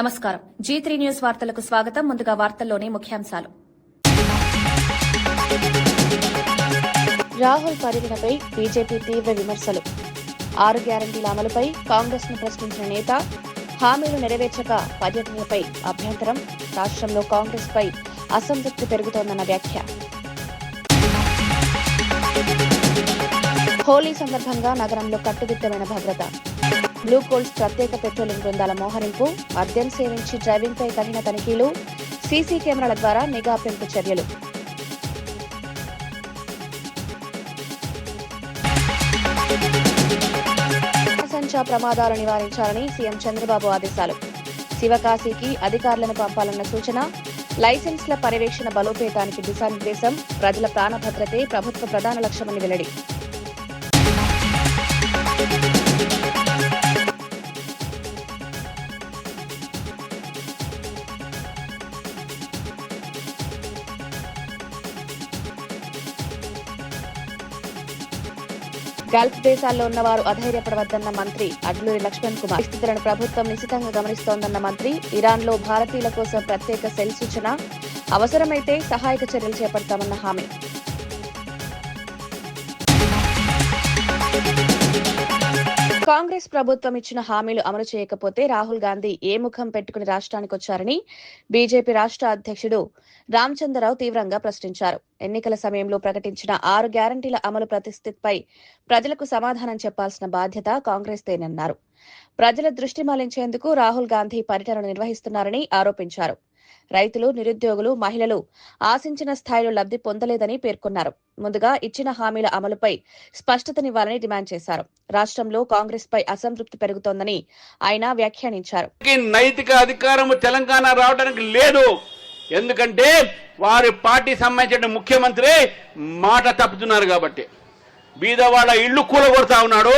నమస్కారం. G3 news వార్తలకు స్వాగతం. ముందుగా వార్తల్లోని ముఖ్యాంశాలు. రాహుల్ పర్యటనపై బీజేపీ తీవ్ర విమర్శలు. 6 గ్యారంటీల అమలుపై కాంగ్రెస్ ను ప్రశ్నించిన నేత, హామీలు నెరవేర్చక పర్యటనపై అభ్యంతరం, రాష్ట్రంలో కాంగ్రెస్ పై అసంతృప్తి పెరుగుతోందన్న వ్యాఖ్య. హోలీ సందర్భంగా నగరంలో కట్టుదిట్టమైన భద్రత. బ్లూ కోల్స్ ప్రత్యేక పెట్రోలింగ్ బృందాల మోహరింపు, మద్యం సేవించి డ్రైవింగ్పై కఠిన తనిఖీలు, సీసీ కెమెరాల ద్వారా నిఘా పెంపు చర్యలు. సంచార ప్రమాదాలు నివారించాలని సీఎం చంద్రబాబు ఆదేశాలు. శివకాశీకి అధికారులను పంపాలన్న సూచన. లైసెన్స్ల పర్యవేక్షణ బలోపేతానికి దిశానిర్దేశం. ప్రజల ప్రాణ భద్రతే ప్రభుత్వ ప్రధాన లక్ష్యమని వెల్లడి. గల్ఫ్ దేశాల్లో ఉన్నవారు అధైర్యపడవద్దన్న మంత్రి అడ్లూరి లక్ష్మణ్ కుమార్. పరిస్థితులను ప్రభుత్వం నిశితంగా గమనిస్తోందన్న మంత్రి. ఇరాన్లో భారతీయుల కోసం ప్రత్యేక సెల్ సూచన. అవసరమైతే సహాయక చర్యలు చేపడతామన్న హామీ. కాంగ్రెస్ ప్రభుత్వం ఇచ్చిన హామీలు అమలు చేయకపోతే రాహుల్ గాంధీ ఏ ముఖం పెట్టుకుని రాష్ట్రానికి వచ్చారని బీజేపీ రాష్ట్ర అధ్యక్షుడు రామచంద్రరావు తీవ్రంగా ప్రశ్నించారు. ఎన్నికల సమయంలో ప్రకటించిన 6 గ్యారంటీల అమలు పరిస్థితిపై ప్రజలకు సమాధానం చెప్పాల్సిన బాధ్యత కాంగ్రెస్దేనన్నారు. ప్రజల దృష్టి మళ్లించేందుకు రాహుల్ గాంధీ పర్యటనలు నిర్వహిస్తున్నారని ఆరోపించారు. రైతులు, నిరుద్యోగులు, మహిళలు ఆశించిన స్థాయిలో లబ్ధి పొందలేదని పేర్కొన్నారు. ముందుగా ఇచ్చిన హామీల అమలుపై స్పష్టతనివ్వాలని డిమాండ్ చేశారు. రాష్ట్రంలో కాంగ్రెస్ పై అసంతృప్తి పెరుగుతోందని ఆయన వ్యాఖ్యానించారు. నైతిక అధికారం తెలంగాణ రావడానికి లేదు. ఎందుకంటే వారి పార్టీ సంబంధించిన ముఖ్యమంత్రి మాట తప్పుతున్నారు కాబట్టి. బీదవాళ్ళ ఇళ్లు కూలగొడతా ఉన్నాడు.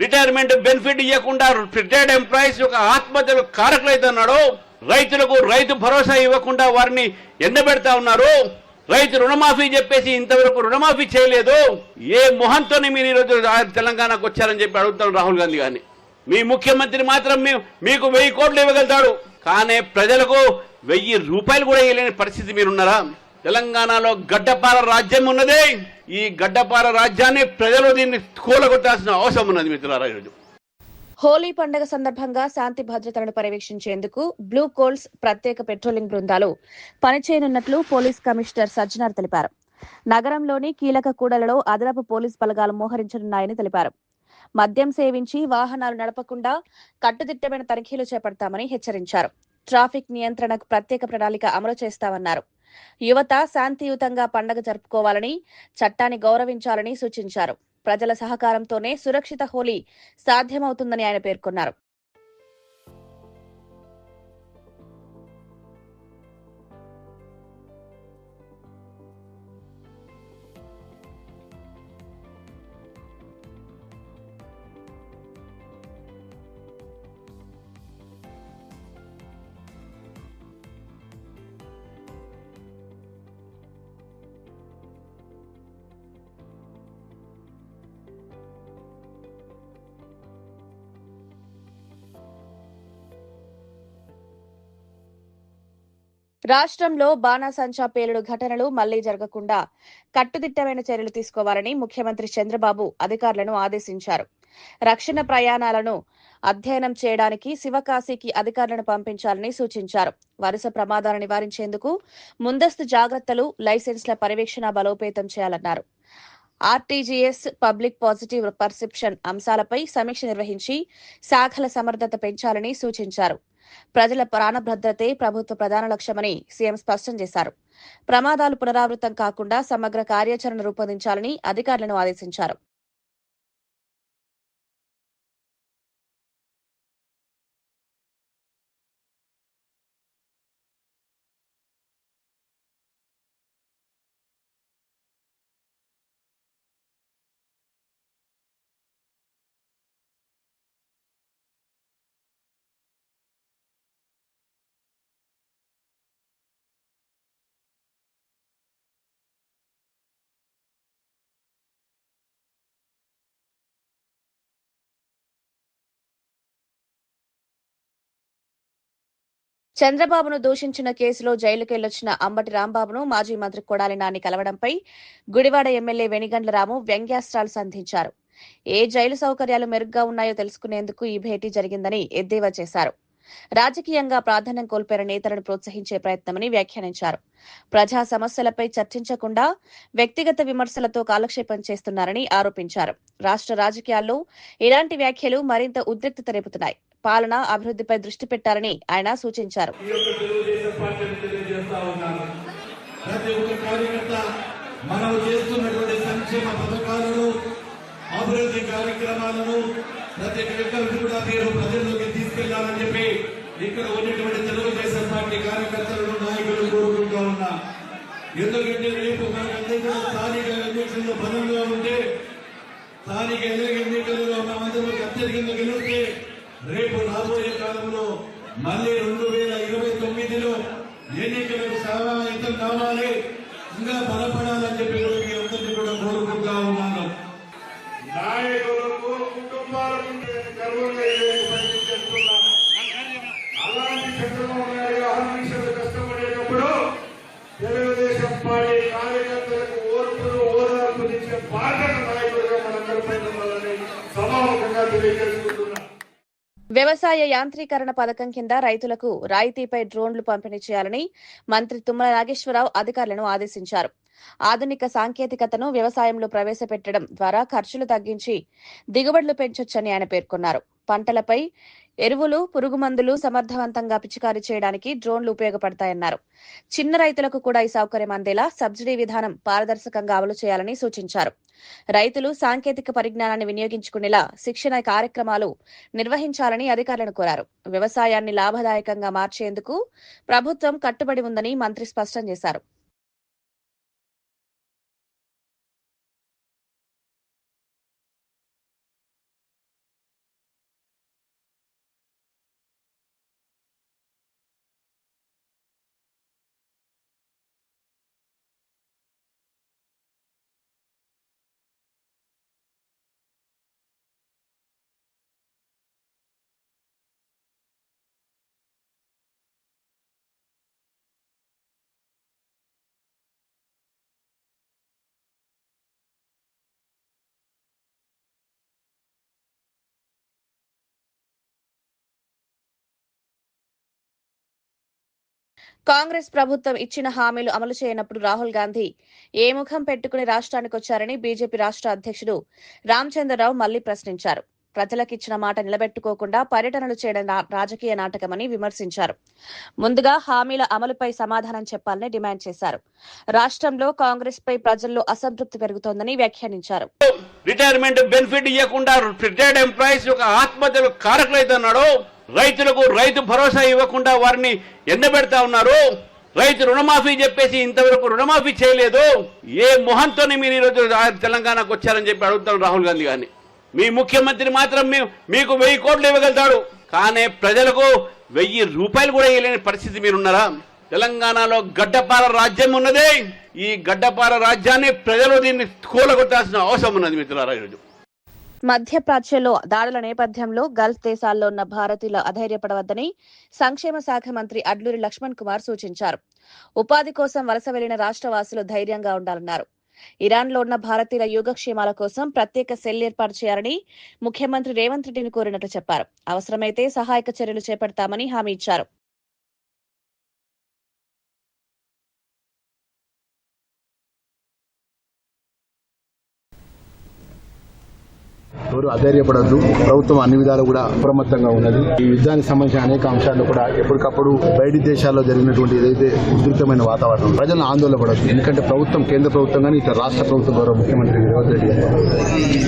రిటైర్మెంట్ బెనిఫిట్ ఇవ్వకుండా రిటైర్డ్ ఎంప్లాయీస్ యొక్క ఆత్మహత్యలు కారకులైతున్నాడు. రైతులకు రైతు భరోసా ఇవ్వకుండా వారిని ఎండబెడతా ఉన్నారు. రైతు రుణమాఫీ చెప్పేసి ఇంతవరకు రుణమాఫీ చేయలేదు. ఏ మొహంతోనే మీరు ఈరోజు తెలంగాణకు వచ్చారని చెప్పి అడుగుతాడు రాహుల్ గాంధీ గారిని. మీ ముఖ్యమంత్రి మాత్రం మీకు 1000 కోట్లు ఇవ్వగలుగుతాడు, కానీ ప్రజలకు 1000 రూపాయలు కూడా ఇవ్వలేని పరిస్థితి మీరున్నారా? తెలంగాణలో గడ్డపార రాజ్యం ఉన్నది. ఈ గడ్డపార రాజ్యాన్ని ప్రజలు దీన్ని కూలగొట్టాల్సిన అవసరం ఉన్నది మిత్రులారా. ఈరోజు హోలీ పండుగ సందర్భంగా శాంతి భద్రతలను పర్యవేక్షించేందుకు బ్లూ కోల్స్ ప్రత్యేక పెట్రోలింగ్ బృందాలు పనిచేయనున్నట్లు పోలీస్ కమిషనర్ సజ్జనార్ తెలిపారు. నగరంలోని కీలక కూడలలో అదనపు పోలీస్ బలగాలు మోహరించనున్నాయని తెలిపారు. మద్యం సేవించి వాహనాలు నడపకుండా కట్టుదిట్టమైన తనిఖీలు చేపడతామని హెచ్చరించారు. ట్రాఫిక్ నియంత్రణకు ప్రత్యేక ప్రణాళిక అమలు చేస్తామన్నారు. యువత శాంతియుతంగా పండుగ జరుపుకోవాలని, చట్టాన్ని గౌరవించాలని సూచించారు. ప్రజల సహకారంతోనే సురక్షిత హోలీ సాధ్యమవుతుందని ఆయన పేర్కొన్నారు. రాష్ట్రంలో బాణాసంచా పేలుడు ఘటనలు మళ్లీ జరగకుండా కట్టుదిట్టమైన చర్యలు తీసుకోవాలని ముఖ్యమంత్రి చంద్రబాబు అధికారులను ఆదేశించారు. రక్షణ ప్రయాణాలను అధ్యయనం చేయడానికి శివకాశీకి అధికారులను పంపించాలని సూచించారు. వరుస ప్రమాదాలు నివారించేందుకు ముందస్తు జాగ్రత్తలు, లైసెన్స్ల పర్యవేక్షణ బలోపేతం చేయాలన్నారు. ఆర్టీజీఎస్, పబ్లిక్ పాజిటివ్ పర్సెప్షన్ అంశాలపై సమీక్ష నిర్వహించి శాఖల సమర్థత పెంచాలని సూచించారు. ప్రజల ప్రాణభద్రతే ప్రభుత్వ ప్రధాన లక్ష్యమని సీఎం స్పష్టం చేశారు. ప్రమాదాలు పునరావృతం కాకుండా సమగ్ర కార్యాచరణ రూపొందించాలని అధికారులను ఆదేశించారు. చంద్రబాబును దూషించిన కేసులో జైలుకెళ్లొచ్చిన అంబటి రాంబాబును మాజీ మంత్రి కొడాలి నాని కలవడంపై గుడివాడ ఎమ్మెల్యే వెనిగండ్ల రాము వ్యంగ్యాస్త్రాలు సంధించారు. ఏ జైలు సౌకర్యాలు మెరుగ్గా ఉన్నాయో తెలుసుకునేందుకు ఈ భేటీ జరిగిందని ఎద్దేవా చేశారు. రాజకీయంగా ప్రాధాన్యం కోల్పోయిన నేతలను ప్రోత్సహించే ప్రయత్నమని వ్యాఖ్యానించారు. ప్రజా సమస్యలపై చర్చించకుండా వ్యక్తిగత విమర్శలతో కాలక్షేపం చేస్తున్నారని ఆరోపించారు. రాష్ట్ర రాజకీయాల్లో ఇలాంటి వ్యాఖ్యలు మరింత ఉద్రిక్తత రేపుతున్నాయి. పాలన అభివృద్ధిపై దృష్టి పెట్టాలని ఆయన సూచించారు. అభివృద్ధి కార్యక్రమాలను ప్రతి ఒక్కరికి కూడా మీరు ప్రజల్లోకి తీసుకెళ్లాలని చెప్పి ఇక్కడ ఉన్నటువంటి తెలుగుదేశం పార్టీ కార్యకర్తలను నాయకులు కోరుకుంటూ ఉన్నా. ఎందుకంటే రేపు మనకందరూ కూడా స్థానిక ఎన్నికల్లో బలంగా ఉంటే, స్థానిక ఎన్నికలలో మనమందరూ అత్యధికంగా గెలిస్తే రేపు రాబోయే కాలంలో మళ్ళీ 2029లో ఎన్నికలకు సమాయత్తం కావాలి, ఇంకా బలపడాలని చెప్పి మీ అందరినీ కూడా కోరుకుంటా ఉన్నాను. నాయకులకు కుటుంబాలకు గర్వంగా పనిచేస్తున్నా. అలాంటి చంద్రబాబు నాయుడు అహర్నిశలు కష్టపడేటప్పుడు తెలుగుదేశం పార్టీ కార్యకర్తలకు ఓదార్పునిచ్చే బాధ్యత నాయకులుగా మనందరిపై ఉండాలని సభాముఖంగా తెలియజేసుకుంటున్నా. వ్యవసాయ యాంత్రీకరణ పథకం కింద రైతులకు రాయితీపై డ్రోన్లు పంపిణీ చేయాలని మంత్రి తుమ్మల నాగేశ్వరరావు అధికారులను ఆదేశించారు. ఆధునిక సాంకేతికతను వ్యవసాయంలో ప్రవేశపెట్టడం ద్వారా ఖర్చులు తగ్గించి దిగుబడులు పెంచొచ్చని ఆయన పేర్కొన్నారు. పంటలపై ఎరువులు, పురుగుమందులు సమర్థవంతంగా పిచికారీ చేయడానికి డ్రోన్లు ఉపయోగపడతాయన్నారు. చిన్న రైతులకు కూడా ఈ సౌకర్యం అందేలా సబ్సిడీ విధానం పారదర్శకంగా అమలు చేయాలని సూచించారు. రైతులు సాంకేతిక పరిజ్ఞానాన్ని వినియోగించుకునేలా శిక్షణ కార్యక్రమాలు నిర్వహించాలని అధికారులను కోరారు. వ్యవసాయాన్ని లాభదాయకంగా మార్చేందుకు ప్రభుత్వం కట్టుబడి ఉందని మంత్రి స్పష్టం చేశారు. కాంగ్రెస్ ప్రభుత్వం ఇచ్చిన హామీలు అమలు చేయనప్పుడు రాహుల్ గాంధీ ఏ ముఖం పెట్టుకుని రాష్ట్రానికి వచ్చారని బీజేపీ రాష్ట్ర అధ్యక్షుడు రామచంద్రరావు మళ్లీ ప్రశ్నించారు. ప్రజలకిచ్చిన మాట నిలబెట్టుకోకుండా పర్యటనలు చేయడం రాజకీయ నాటకమని విమర్శించారు. ముందుగా హామీల అమలుపై సమాధానం చెప్పాలని డిమాండ్ చేశారు. రాష్ట్రంలో కాంగ్రెస్ పై ప్రజల్లో అసంతృప్తి పెరుగుతోందని వ్యాఖ్యానించారు. రిటైర్మెంట్ బెనిఫిట్ ఇవ్వకుండా రిటైర్డ్ ఎంప్లాయీస్ యొక్క ఆత్మహత్యలు కారకులైతున్నాడు. రైతులకు రైతు భరోసా ఇవ్వకుండా వారిని ఎండబెడతా ఉన్నారు. రైతు రుణమాఫీ చెప్పేసి ఇంతవరకు రుణమాఫీ చేయలేదు. ఏ మొహంతోనే మీరు ఈరోజు తెలంగాణకు వచ్చారని చెప్పి అడుగుతారు రాహుల్ గాంధీ గారిని. మీ ముఖ్యమంత్రి మాత్రం మీకు 1000 కోట్లు ఇవ్వగలుగుతాడు, కానీ ప్రజలకు 1000 రూపాయలు కూడా ఇవ్వలేని పరిస్థితి మీరున్నారా? తెలంగాణలో గడ్డపార రాజ్యం ఉన్నది. ఈ గడ్డపార రాజ్యాన్ని ప్రజలు దీన్ని కూలగొట్టాల్సిన అవసరం ఉన్నది మిత్రులారా. ఈరోజు మధ్యప్రాచ్యంలో దాడుల నేపథ్యంలో గల్ఫ్ దేశాల్లో ఉన్న భారతీయులు అధైర్యపడవద్దని సంక్షేమ శాఖ మంత్రి అడ్లూరి లక్ష్మణ్ కుమార్ సూచించారు. ఉపాధి కోసం వలస వెళ్లిన రాష్ట్రవాసులు ధైర్యంగా ఉండాలన్నారు. ఇరాన్లో ఉన్న భారతీయుల యోగక్షేమాల కోసం ప్రత్యేక సెల్ ఏర్పాటు చేయాలని ముఖ్యమంత్రి రేవంత్ రెడ్డిని కోరినట్లు చెప్పారు. అవసరమైతే సహాయక చర్యలు చేపడతామని హామీ ఇచ్చారు. ఎవరు అధైర్యపడద్దు. ప్రభుత్వం అన్ని విధాలు కూడా అప్రమత్తంగా ఉన్నది. ఈ యుద్ధానికి సంబంధించిన అనేక అంశాల్లో కూడా ఎప్పటికప్పుడు బయటి దేశాల్లో జరిగినటువంటి ఏదైతే ఉధృతమైన వాతావరణం ప్రజలను ఆందోళన పడద్దు. ఎందుకంటే ప్రభుత్వం, కేంద్ర ప్రభుత్వం కానీ ఇతర రాష్ట్ర ప్రభుత్వం గౌరవ ముఖ్యమంత్రి రేవంత్ రెడ్డి గారు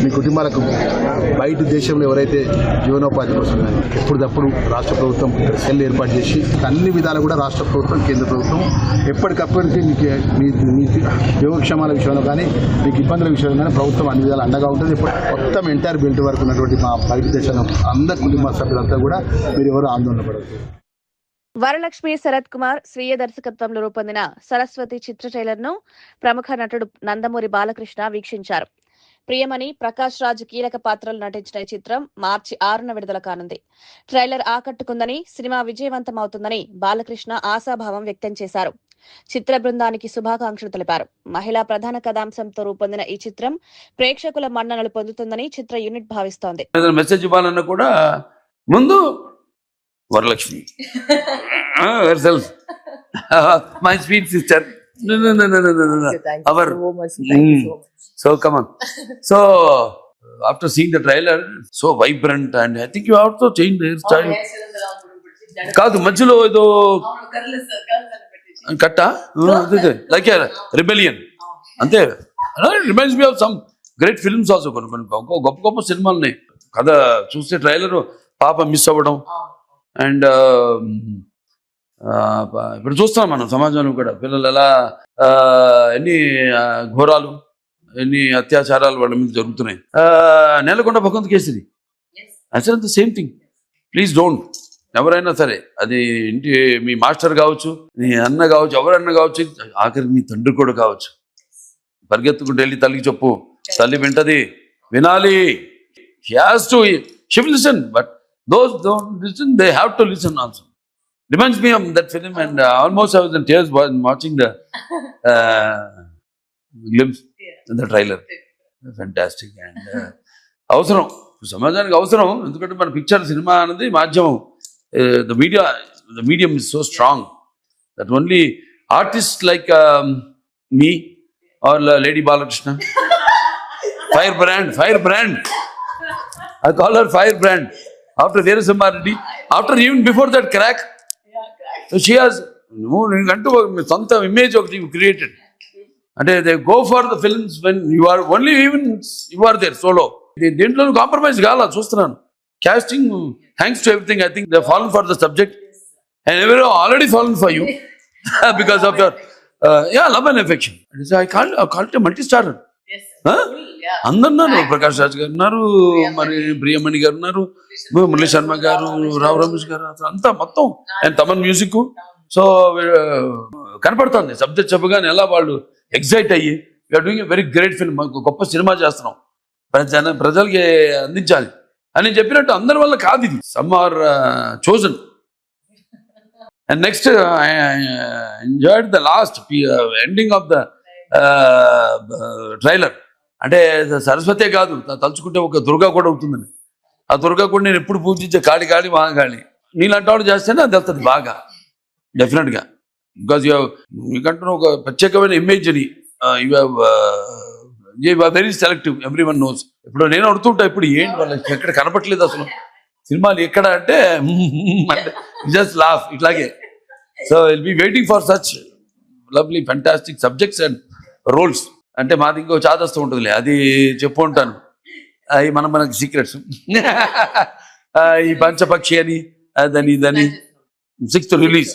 మీ కుటుంబాలకు బయట దేశంలో ఎవరైతే జీవనోపాధి కోసం కానీ ఎప్పటికప్పుడు రాష్ట్ర ప్రభుత్వం సెల్ ఏర్పాటు చేసి అన్ని విధాలు కూడా రాష్ట్ర ప్రభుత్వం, కేంద్ర ప్రభుత్వం ఎప్పటికప్పటికి మీకు యోగక్షేమాల విషయంలో కానీ మీకు ఇబ్బందుల విషయంలో కానీ ప్రభుత్వం అన్ని విధాలు అండగా ఉంటుంది. మొత్తం ఎంటైర్ బెల్ట్ వరకు ఉన్నటువంటి మా బయట దేశంలో అందరి కుటుంబ సభ్యులంతా కూడా మీరు ఎవరు ఆందోళన పడదు. వరలక్ష్మి శరత్ కుమార్ స్వీయ దర్శకత్వంలో రూపొందిన సరస్వతి చిత్ర ట్రైలర్ ను ప్రముఖ నటుడు నందమూరి బాలకృష్ణ వీక్షించారు. ప్రియమణి, ప్రకాష్ రాజ్ కీలక పాత్రలు నటించిన ఈ చిత్రం మార్చి 6న విడుదల కానుంది. ట్రైలర్ ఆకట్టుకుందని, సినిమా విజయవంతమవుతుందని బాలకృష్ణ ఆశాభావం వ్యక్తం చేశారు. చిత్ర బృందానికి శుభాకాంక్షలు తెలిపారు. మహిళా ప్రధాన కథాంశంతో రూపొందిన ఈ చిత్రం ప్రేక్షకుల మన్ననలు పొందుతుందని చిత్ర యూనిట్ భావిస్తోంది. మెసేజ్ ఇవ్వాలన్నా కూడా ముందు Varalakshmi my sweet sister our so come on so after seeing the trailer so vibrant and I think you have to change the hairstyle కాదు మధ్యలో ఏదో కట్ట లైక్ రిబెలియన్ అంతే. Reminds me of some great films also. కొన్ని గొప్ప గొప్ప సినిమాలని కథ చూస్తే ట్రైలర్ పాప మిస్ అవ్వడం అండ్ ఇప్పుడు చూస్తున్నాం మనం సమాజంలో కూడా పిల్లలు ఎలా ఎన్ని ఘోరాలు ఎన్ని అత్యాచారాలు వాళ్ళ మీద జరుగుతున్నాయి. నేలకొండ భగవంత్ కేసరి అసలు సేమ్ థింగ్. ప్లీజ్ డోంట్, ఎవరైనా సరే అది ఇంటి మీ మాస్టర్ కావచ్చు, నీ అన్న కావచ్చు, ఎవరన్నా కావచ్చు, ఆఖరికి మీ తండ్రి కూడా కావచ్చు, పరిగెత్తుకుంటూ వెళ్ళి తల్లికి చెప్పు, తల్లి వింటది, వినాలి. She will listen, but those don't listen, they have to listen also. Reminds me of that film and almost I was in tears while watching the glimpse in the trailer. Fantastic and అవసరం సమాజానికి అవసరం. ఎందుకంటే మన picture cinema అనేది మాధ్యమం. The medium is so strong that only artists like me or Lady Balakrishna, firebrand. I call her firebrand. After Veerasamma Reddy, after even before that crack, so she has santa image of you created. And they go for the films when you are only even you are there solo. They didn't compromise gala chustunnanu. Casting, thanks to everything, I think they've fallen for the subject and everyone already fallen for you because of your love and affection. So I call it a multi-starrer. అందరున్నారు. Prakash Raj గారు ఉన్నారు, మరి ప్రియమణి గారు ఉన్నారు, మురళీ శర్మ గారు, రావు రమేష్ గారు, అంతా మొత్తం and Thaman music. So కనపడుతుంది subject చెప్పగానే ఎలా వాళ్ళు ఎక్సైట్ అయ్యి we're doing a very great film, గొప్ప సినిమా చేస్తున్నాం, ప్రజలకి అందించాలి అని చెప్పినట్టు అందరి వల్ల కాదు ఇది. Some are chosen and next I enjoyed the last ending of the trailer. అంటే సరస్వతే కాదు, తలుచుకుంటే ఒక దుర్గా కూడా అవుతుందని. ఆ దుర్గా కూడా నేను ఎప్పుడు పూజించే కాళి మహాకాళి నీలాంటి వాడు చేస్తేనే అది వెళ్తుంది బాగా డెఫినెట్గా. బికాజ్ మీకంటూ ఒక ప్రత్యేకమైన ఇమేజ్ని you are very selective, every one knows. ఇప్పుడు నేను అడుగుతుంటా, ఇప్పుడు ఏంటి వాళ్ళకి ఎక్కడ కనపట్లేదు అసలు సినిమాలు ఎక్కడ అంటే జస్ట్ లాఫ్ ఇట్లాగే. So will be waiting for such lovely fantastic subjects and roles. అంటే మాది ఇంకో చాదస్తూ ఉంటుందిలే, అది చెప్పు ఉంటాను, అవి మనకి సీక్రెట్స్. ఈ పంచపక్షి అని దాని 6th రిలీజ్.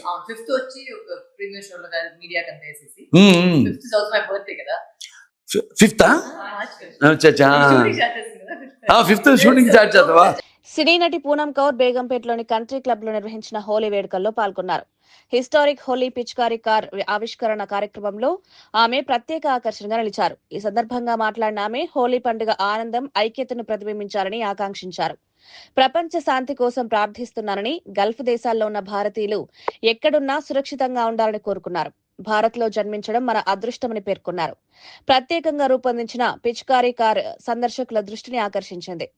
ఫిఫ్త్ షూటింగ్ స్టార్ట్ చేద్దావా? సినీ నటి పూనం కౌర్ బేగంపేటలోని కంట్రీ క్లబ్ లో నిర్వహించిన హోలీ వేడుకల్లో పాల్గొన్నారు. హిస్టారిక్ హోలీ పిచ్కారీ కార్ ఆవిష్కరణ కార్యక్రమంలో ఆమె ప్రత్యేక ఆకర్షణగా నిలిచారు. ఈ సందర్భంగా మాట్లాడిన ఆమె హోలీ పండుగ ఆనందం, ఐక్యతను ప్రతిబింబించాలని ఆకాంక్షించారు. ప్రపంచ శాంతి కోసం ప్రార్థిస్తున్నానని, గల్ఫ్ దేశాల్లో ఉన్న భారతీయులు ఎక్కడున్నా సురక్షితంగా ఉండాలని కోరుకున్నారు. భారత్ లో జన్మించడం మన అదృష్టమని పేర్కొన్నారు. ప్రత్యేకంగా రూపొందించిన పిచ్కారీ కార్ సందర్శకుల దృష్టిని ఆకర్షించింది.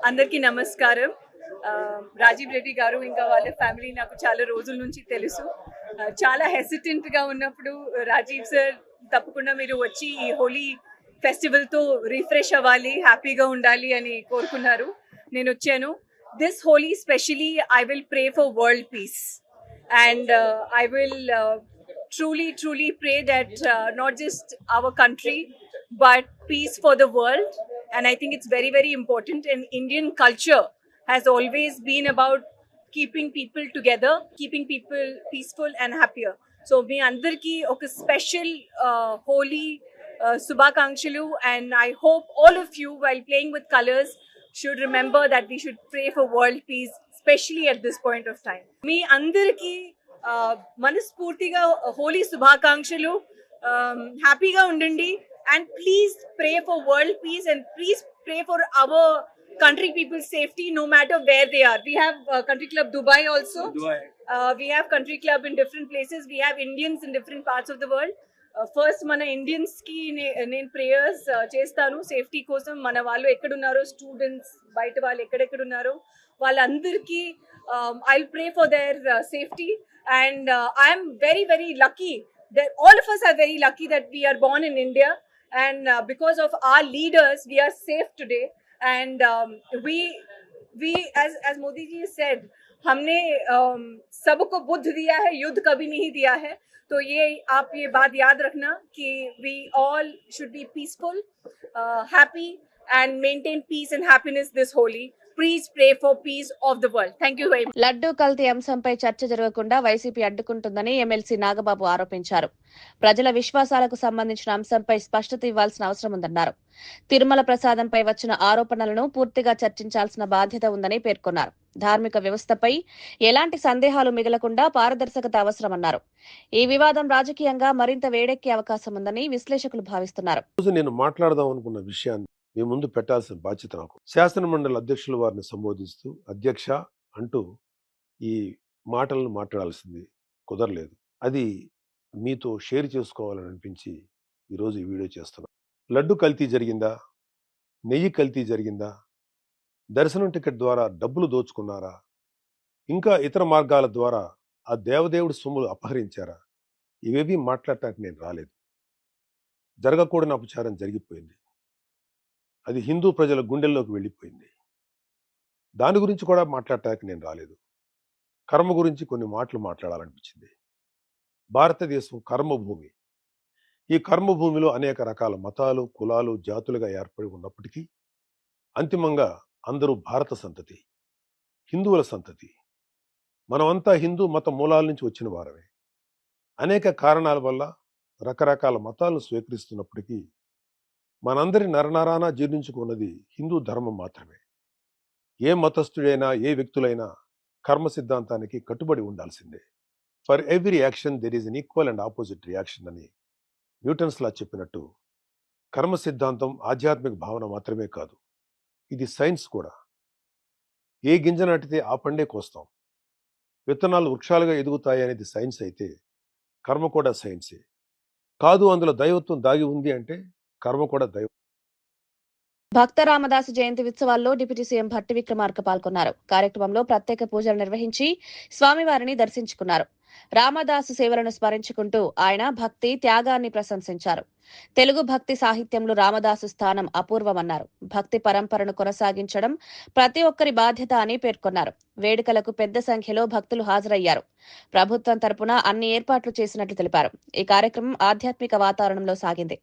అందరికీ నమస్కారం. రాజీవ్ రెడ్డి గారు ఇంకా వాళ్ళ ఫ్యామిలీ నాకు చాలా రోజుల నుంచి తెలుసు. చాలా హెసిటెంట్గా ఉన్నప్పుడు రాజీవ్ సార్ తప్పకుండా మీరు వచ్చి ఈ హోలీ ఫెస్టివల్తో రిఫ్రెష్ అవ్వాలి, హ్యాపీగా ఉండాలి అని కోరుకున్నారు. నేను వచ్చాను. This Holi specially I will pray for world peace and I will truly pray that not just our country but peace for the world. And I think it's very important, and Indian culture has always been about keeping people together, keeping people peaceful and happier. So me andarki oka special holy subhakankshalu, and I hope all of you while playing with colors should remember that we should pray for world peace, especially at this point of time. మీ అందరికీ మనస్ఫూర్తిగా హోలీ శుభాకాంక్షలు. హ్యాపీగా ఉండండి, and please pray for world piece, and please pray for hour country people's safety no matter where they are. We have country club Dubai also. We have country club in different places. We have Indians in different parts of the world. First మన ఇండియన్స్కి నేను prayers చేస్తాను safety కోసం. మన వాళ్ళు ఎక్కడున్నారో, students బయట వాళ్ళు ఎక్కడెక్కడున్నారో వాళ్ళందరికీ I will pray for their safety. And I'm very lucky that all of us are very lucky that we are born in India, and because of our leaders we are safe today. And we as Modi ji said, हमने सबको बुद्ध दिया है, युद्ध कभी नहीं दिया है. तो ये आप ये बात याद रखना कि we all should be peaceful, happy and maintain peace and happiness this Holi. Please pray for peace of the world. Thank you very much. Laddu కల్తీ అంశంపై చర్చ జరగకుండా వైసీపీ అడ్డుకుంటుందని ఎమ్మెల్సీ నాగబాబు ఆరోపించారు. ప్రజల విశ్వాసాలకు సంబంధించిన అంశంపై స్పష్టత ఇవ్వాల్సిన అవసరం ఉందన్నారు. తిరుమల ప్రసాదంపై వచ్చిన ఆరోపణలను పూర్తిగా చర్చించాల్సిన బాధ్యత ఉందని పేర్కొన్నారు. ధార్మిక వ్యవస్థపై ఎలాంటి సందేహాలు మిగలకుండా పారదర్శకత అవసరమన్నారు. ఈ వివాదం రాజకీయంగా మరింత వేడెక్కే అవకాశం ఉందని విశ్లేషకులు భావిస్తున్నారు. నేను మాట్లాడదాం అనుకున్న విషయాన్ని మీ ముందు పెట్టాల్సిన బాధ్యత నాకు. శాసన మండలి అధ్యక్షులు వారిని సంబోధిస్తూ అధ్యక్ష అంటూ ఈ మాటలను మాట్లాడాల్సింది కుదరలేదు. అది మీతో షేర్ చేసుకోవాలని అనిపించి ఈరోజు ఈ వీడియో చేస్తున్నాను. లడ్డు కల్తీ జరిగిందా, నెయ్యి కల్తీ జరిగిందా, దర్శనం టికెట్ ద్వారా డబ్బులు దోచుకున్నారా, ఇంకా ఇతర మార్గాల ద్వారా ఆ దేవదేవుడి సొమ్ములు అపహరించారా, ఇవేవి మాట్లాడటానికి నేను రాలేదు. జరగకూడని అపచారం జరిగిపోయింది. అది హిందూ ప్రజల గుండెల్లోకి వెళ్ళిపోయింది. దాని గురించి కూడా మాట్లాడటానికి నేను రాలేదు. కర్మ గురించి కొన్ని మాటలు మాట్లాడాలనిపించింది. భారతదేశం కర్మభూమి. ఈ కర్మభూమిలో అనేక రకాల మతాలు, కులాలు, జాతులుగా ఏర్పడి ఉన్నప్పటికీ అంతిమంగా అందరూ భారత సంతతి, హిందువుల సంతతి. మనమంతా హిందూ మత మూలాల నుంచి వచ్చిన వారమే. అనేక కారణాల వల్ల రకరకాల మతాలను స్వీకరిస్తున్నప్పటికీ మనందరి నరనరానా జీర్ణించుకున్నది హిందూ ధర్మం మాత్రమే. ఏ మతస్థుడైనా, ఏ వ్యక్తులైనా కర్మ సిద్ధాంతానికి కట్టుబడి ఉండాల్సిందే. For every action there is an equal and opposite reaction అని న్యూటన్స్ లా చెప్పినట్టు కర్మ సిద్ధాంతం ఆధ్యాత్మిక భావన మాత్రమే కాదు, ఇది సైన్స్ కూడా. ఏ గింజ నాటితే ఆ పండే కోస్తాం. విత్తనాలు వృక్షాలుగా ఎదుగుతాయి అనేది సైన్స్ అయితే కర్మ కూడా సైన్సే. కాదు అందులో దైవత్వం దాగి ఉంది అంటే కర్మ కూడా దైవం. భక్త రామదాసు జయంతి ఉత్సవాల్లో డిప్యూటీ సీఎం భట్టి విక్రమార్క పాల్గొన్నారు. కార్యక్రమంలో ప్రత్యేక పూజలు నిర్వహించి స్వామివారిని దర్శించుకున్నారు. రామదాసు సేవలను స్మరించుకుంటూ ఆయన భక్తి త్యాగాన్ని ప్రశంసించారు. తెలుగు భక్తి సాహిత్యంలో రామదాసు స్థానం అపూర్వమన్నారు. భక్తి పరంపరను కొనసాగించడం ప్రతి ఒక్కరి బాధ్యత అని పేర్కొన్నారు. వేడుకలకు పెద్ద సంఖ్యలో భక్తులు హాజరయ్యారు. ప్రభుత్వం తరపున అన్ని ఏర్పాట్లు చేసినట్లు తెలిపారు. ఈ కార్యక్రమం ఆధ్యాత్మిక వాతావరణంలో సాగింది.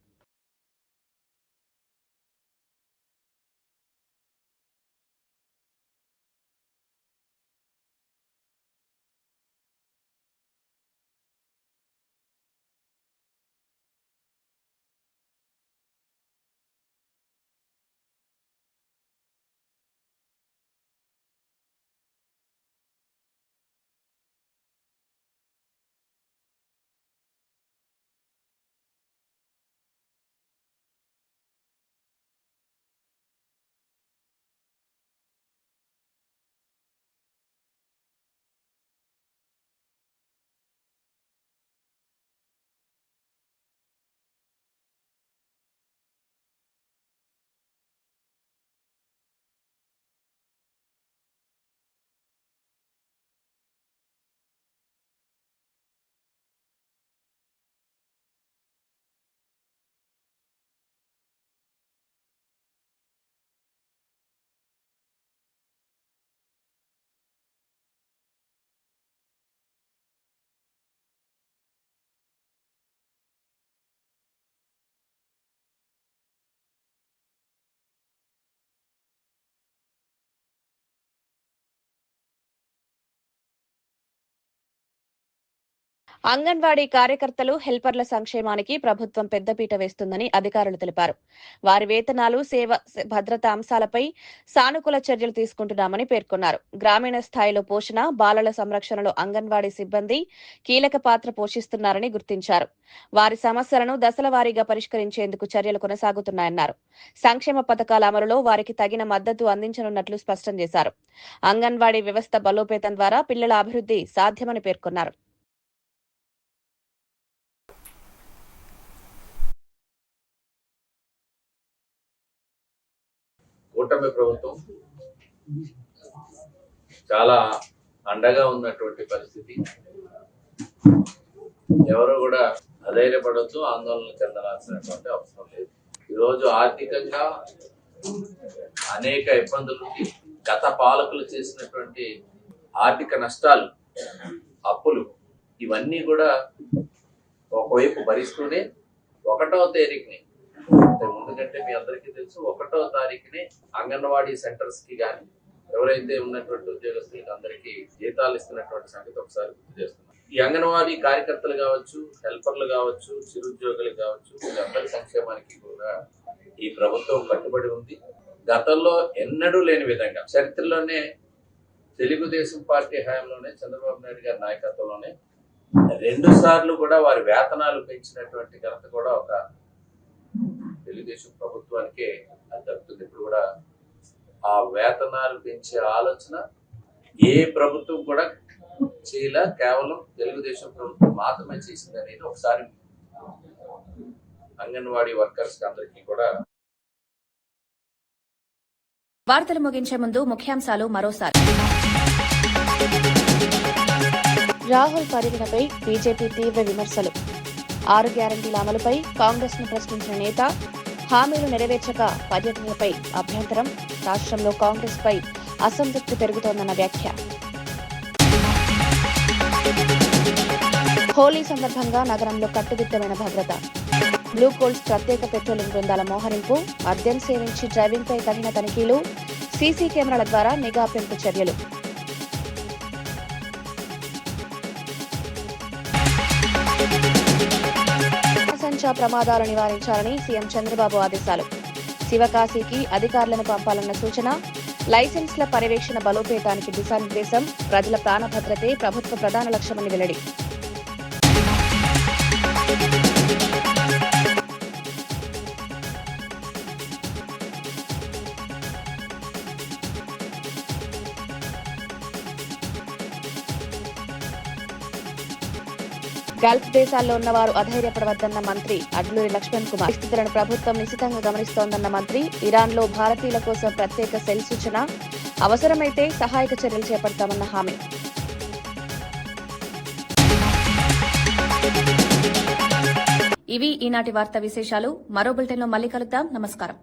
అంగన్వాడీ కార్యకర్తలు, హెల్పర్ల సంక్షేమానికి ప్రభుత్వం పెద్దపీట వేస్తుందని అధికారులు తెలిపారు. వారి వేతనాలు, సేవ భద్రత అంశాలపై సానుకూల చర్యలు తీసుకుంటున్నామని పేర్కొన్నారు. గ్రామీణ స్థాయిలో పోషణ, బాలల సంరక్షణలో అంగన్వాడీ సిబ్బంది కీలక పాత్ర పోషిస్తున్నారని గుర్తించారు. వారి సమస్యలను దశలవారీగా పరిష్కరించేందుకు చర్యలు కొనసాగుతున్నాయన్నారు. సంక్షేమ పథకాల అమలులో వారికి తగిన మద్దతు అందించనున్నట్లు స్పష్టం చేశారు. అంగన్వాడీ వ్యవస్థ బలోపేతం ద్వారా పిల్లల అభివృద్ధి సాధ్యమని పేర్కొన్నారు. కూటమి ప్రభుత్వం చాలా అండగా ఉన్నటువంటి పరిస్థితి. ఎవరు కూడా అధైర్యపడొద్దు, ఆందోళన చెందాల్సినటువంటి అవసరం లేదు. ఈరోజు ఆర్థికంగా అనేక ఇబ్బందులు, గత పాలకులు చేసినటువంటి ఆర్థిక నష్టాలు, అప్పులు, ఇవన్నీ కూడా ఒకవైపు భరిస్తూనే 1వ తేదీని, ఎందుకంటే మీ అందరికీ తెలుసు 1వ తారీఖునే అంగన్వాడీ సెంటర్స్ కి కానీ ఎవరైతే ఉన్నటువంటి ఉద్యోగస్తులకి అందరికీ జీతాలు ఇస్తున్నటువంటి సంగతి ఒకసారి గుర్తు చేస్తున్నాం. ఈ అంగన్వాడీ కార్యకర్తలు కావచ్చు, హెల్పర్లు కావచ్చు, చిరుద్యోగులు కావచ్చు, వీళ్ళందరి సంక్షేమానికి కూడా ఈ ప్రభుత్వం కట్టుబడి ఉంది. గతంలో ఎన్నడూ లేని విధంగా చరిత్రలోనే తెలుగుదేశం పార్టీ హయాంలోనే, చంద్రబాబు నాయుడు గారి నాయకత్వంలోనే 2 సార్లు కూడా వారి వేతనాలు పెంచినటువంటి ఘనత కూడా ఒక తెలుగుదేశం ప్రభుత్వానికే అది దక్కుతుంది. ఇప్పుడు కూడా ఆ వేతనాలు పెంచే ఆలోచన ఏ ప్రభుత్వం కూడా చేయలే, కేవలం తెలుగుదేశం ప్రభుత్వం మాత్రమే చేసింది అనేది ఒకసారి అంగన్వాడీ వర్కర్స్ అందరికీ కూడా. వార్తలు ముగించే ముందు ముఖ్యాంశాలు మరోసారి. రాహుల్ పర్యటనపై బీజేపీ తీవ్ర విమర్శలు. 6 గ్యారంటీల అమలుపై కాంగ్రెస్ ను ప్రశ్నించిన నేత, హామీలు నెరవేర్చక పర్యటనపై అభ్యంతరం, రాష్ట్రంలో కాంగ్రెస్ పై అసంతృప్తి పెరుగుతోందన్న వ్యాఖ్య. హోలీ సందర్భంగా నగరంలో కట్టుదిట్టమైన భద్రత. బ్లూ కోల్స్ ప్రత్యేక పెట్రోలింగ్ బృందాల మోహరింపు, మద్యం సేవించి డ్రైవింగ్పై కఠిన తనిఖీలు, సీసీ కెమెరాల ద్వారా నిఘా పెంపు చర్యలు. సంచార ప్రమాదాలు నివారించాలని సీఎం చంద్రబాబు ఆదేశాలు. శివకాశీకి అధికారులను పంపాలన్న సూచన. లైసెన్స్ల పర్యవేక్షణ బలోపేతానికి దిశానిర్దేశం. ప్రజల ప్రాణ భద్రతే ప్రభుత్వ ప్రధాన లక్ష్యమని వెల్లడి. గల్ఫ్ దేశాల్లో ఉన్నవారు అధైర్యపడవద్దన్న మంత్రి అడ్లూరి లక్ష్మణ్ కుమార్. పరిస్థితులను ప్రభుత్వం నిశితంగా గమనిస్తోందన్న మంత్రి. ఇరాన్లో భారతీయుల కోసం ప్రత్యేక సెల్ సూచన. అవసరమైతే సహాయక చర్యలు చేపడతామన్న హామీ. ఇవి ఈనాటి వార్తా విశేషాలు. మరో బులెటిన్లో మళ్ళీ కలుద్దాం. నమస్కారం.